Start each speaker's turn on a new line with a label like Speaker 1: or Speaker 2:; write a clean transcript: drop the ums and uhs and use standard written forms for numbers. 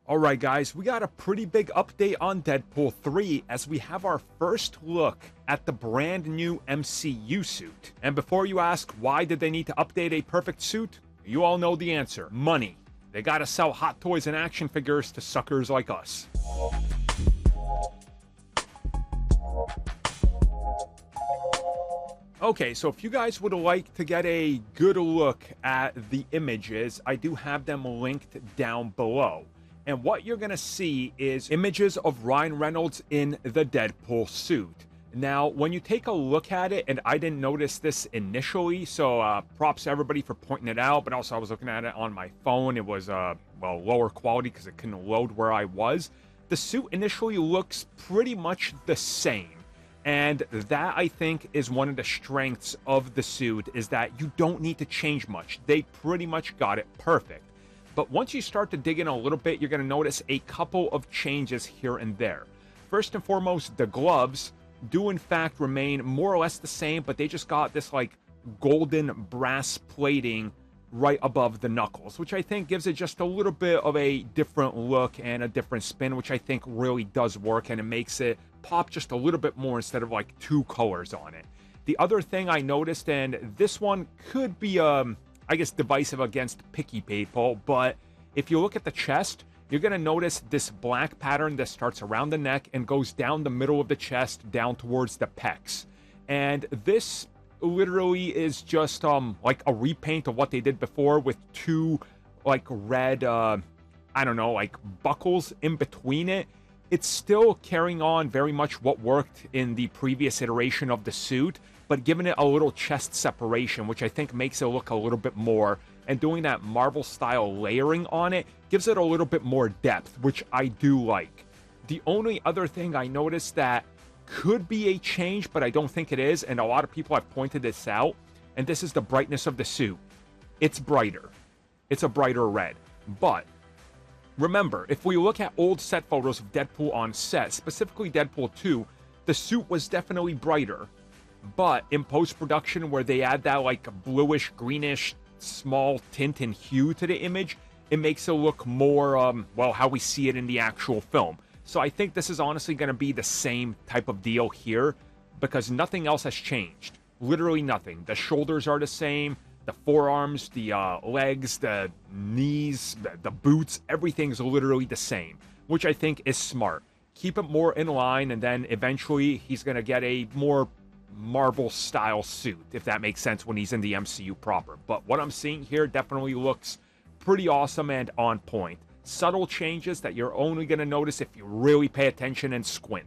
Speaker 1: Alright guys, we got a pretty big update on Deadpool 3 as we have our first look at the brand new MCU suit. And before you ask why did they need to update a perfect suit, you all know the answer. Money. They gotta sell hot toys and action figures to suckers like us. Okay, so if you guys would like to get a good look at the images, I do have them linked down below. And what you're going to see is images of Ryan Reynolds in the Deadpool suit. Now, when you take a look at it, and I didn't notice this initially, so props to everybody for pointing it out, but also I was looking at it on my phone. It was, well, lower quality because it couldn't load where I was. The suit initially looks pretty much the same. And that, I think, is one of the strengths of the suit, is that you don't need to change much. They pretty much got it perfect. But once you start to dig in a little bit, you're going to notice a couple of changes here and there. First and foremost, the gloves do in fact remain more or less the same, but they just got this like golden brass plating right above the knuckles, which I think gives it just a little bit of a different look and a different spin, which I think really does work, and it makes it pop just a little bit more instead of like two colors on it. The other thing I noticed, and this one could be I guess divisive against picky people, but if you look at the chest, you're going to notice this black pattern that starts around the neck and goes down the middle of the chest down towards the pecs. And this literally is just like a repaint of what they did before, with two like red I don't know, like buckles in between it. It's still carrying on very much what worked in the previous iteration of the suit, but giving it a little chest separation, which I think makes it look a little bit more, and doing that Marvel style layering on it gives it a little bit more depth, which I do like. The only other thing I noticed that could be a change, but I don't think it is, and a lot of people have pointed this out, and this is the brightness of the suit. It's brighter. It's a brighter red. But remember, if we look at old set photos of Deadpool on set, specifically Deadpool 2, the suit was definitely brighter. But in post-production, where they add that like bluish, greenish, small tint and hue to the image, it makes it look more, well, how we see it in the actual film. So I think this is honestly going to be the same type of deal here, because nothing else has changed. Literally nothing. The shoulders are the same, the forearms, the legs, the knees, the boots, everything's literally the same, which I think is smart. Keep it more in line, and then eventually he's going to get a more Marvel style suit, if that makes sense, when he's in the MCU proper. But what I'm seeing here definitely looks pretty awesome and on point. Subtle changes that you're only going to notice if you really pay attention and squint.